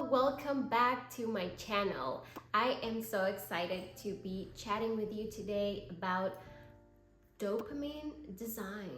welcome back to my channel. I am so excited to be chatting with you today about dopamine design.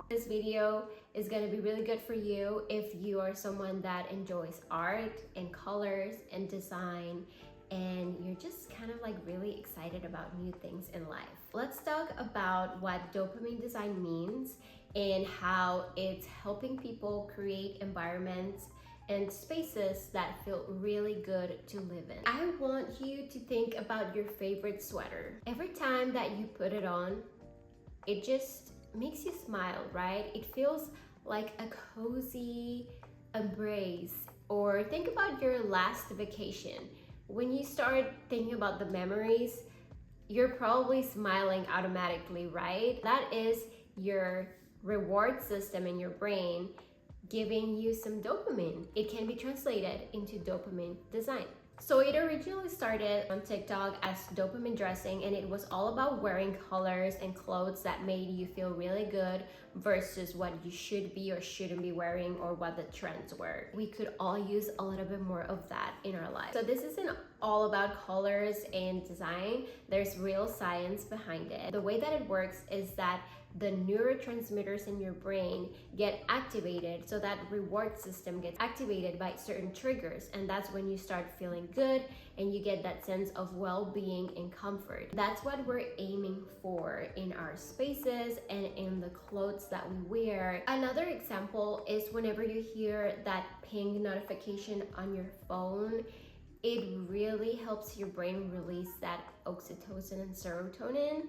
This video is going to be really good for you if you are someone that enjoys art and colors and design, and you're just kind of like really excited about new things in life. Let's talk about what dopamine design means and how it's helping people create environments and spaces that feel really good to live in. I want you to think about your favorite sweater. Every time that you put it on, it just makes you smile, right? It feels like a cozy embrace. Or think about your last vacation. When you start thinking about the memories, you're probably smiling automatically, right? That is your reward system in your brain giving you some dopamine. It can be translated into dopamine design. So it originally started on TikTok as dopamine dressing, and it was all about wearing colors and clothes that made you feel really good versus what you should be or shouldn't be wearing or what the trends were. We could all use a little bit more of that in our life. So this isn't all about colors and design. There's real science behind it. The way that it works is that the neurotransmitters in your brain get activated, so that reward system gets activated by certain triggers, and that's when you start feeling good and you get that sense of well-being and comfort. That's what we're aiming for in our spaces and in the clothes that we wear. Another example is whenever you hear that ping notification on your phone, it really helps your brain release that oxytocin and serotonin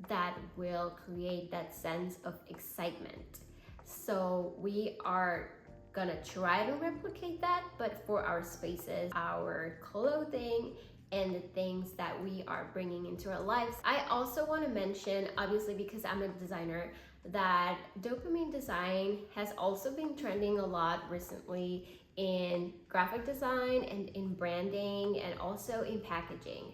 that will create that sense of excitement. So we are gonna try to replicate that, but for our spaces, our clothing, and the things that we are bringing into our lives. I also want to mention, obviously because I'm a designer, that dopamine design has also been trending a lot recently in graphic design and in branding and also in packaging.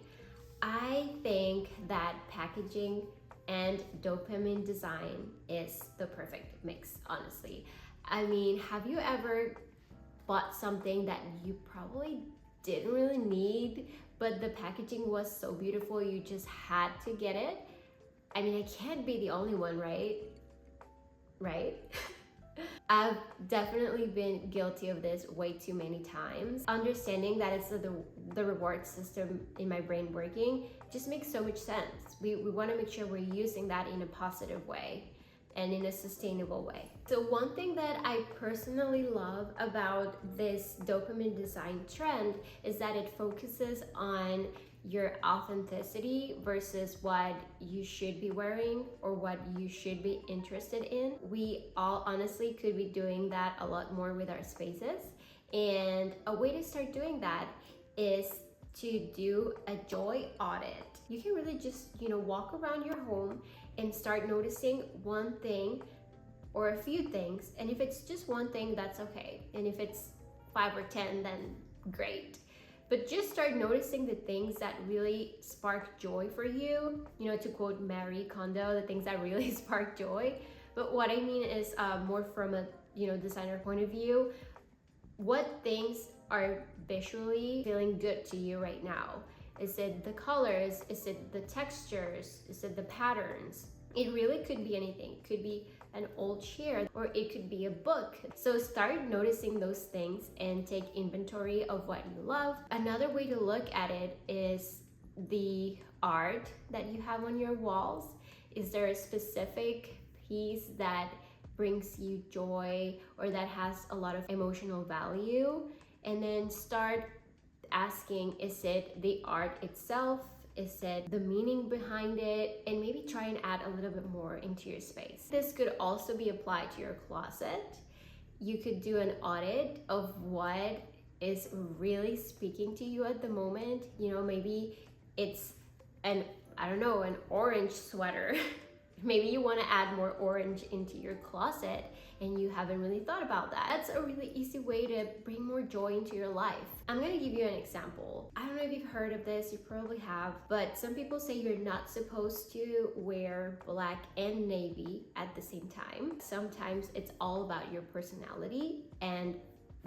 I think that packaging and dopamine design is the perfect mix, honestly. I mean, have you ever bought something that you probably didn't really need, but the packaging was so beautiful you just had to get it? I mean, I can't be the only one, right? I've definitely been guilty of this way too many times. Understanding that it's the reward system in my brain working just makes so much sense. We want to make sure we're using that in a positive way and in a sustainable way. So one thing that I personally love about this dopamine design trend is that it focuses on your authenticity versus what you should be wearing or what you should be interested in. We all honestly could be doing that a lot more with our spaces. And a way to start doing that is to do a joy audit. You can really just, walk around your home and start noticing one thing or a few things. And if it's just one thing, that's okay. And if it's 5 or 10, then great. But just start noticing the things that really spark joy for you. To quote Marie Kondo, the things that really spark joy. But what I mean is more from a designer point of view. What things are visually feeling good to you right now? Is it the colors? Is it the textures? Is it the patterns? It really could be anything. It could be an old chair, or it could be a book. So start noticing those things and take inventory of what you love. Another way to look at it is the art that you have on your walls. Is there a specific piece that brings you joy or that has a lot of emotional value? And then start asking, is it the art itself? Is it the meaning behind it? And maybe try and add a little bit more into your space. This could also be applied to your closet. You could do an audit of what is really speaking to you at the moment. Maybe it's an orange sweater. Maybe you want to add more orange into your closet and you haven't really thought about that. That's a really easy way to bring more joy into your life. I'm gonna give you an example. I don't know if you've heard of this, you probably have, but some people say you're not supposed to wear black and navy at the same time. Sometimes it's all about your personality and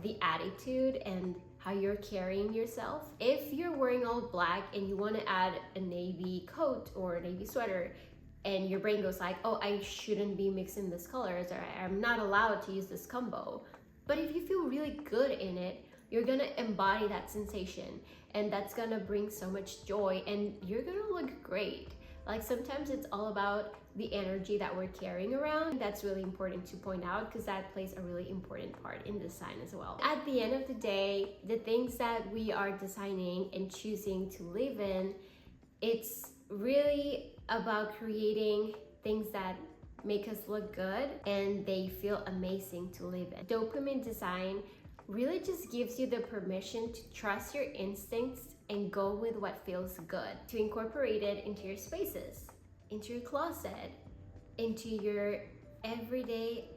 the attitude and how you're carrying yourself. If you're wearing all black and you want to add a navy coat or a navy sweater, and your brain goes like, oh, I shouldn't be mixing these colors, or I'm not allowed to use this combo. But if you feel really good in it, you're gonna embody that sensation, and that's gonna bring so much joy, and you're gonna look great. Like, sometimes it's all about the energy that we're carrying around. That's really important to point out, because that plays a really important part in design as well. At the end of the day, the things that we are designing and choosing to live in, it's really about creating things that make us look good and they feel amazing to live in. Dopamine design really just gives you the permission to trust your instincts and go with what feels good, to incorporate it into your spaces, into your closet, into your everyday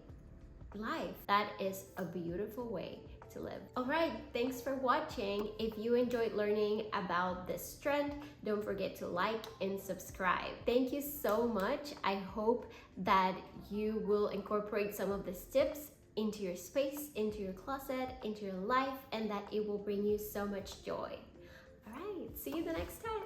life. That is a beautiful way to live. All right, thanks for watching. If you enjoyed learning about this trend, don't forget to like and subscribe. Thank you so much. I hope that you will incorporate some of these tips into your space, into your closet, into your life, and that it will bring you so much joy. All right, see you the next time.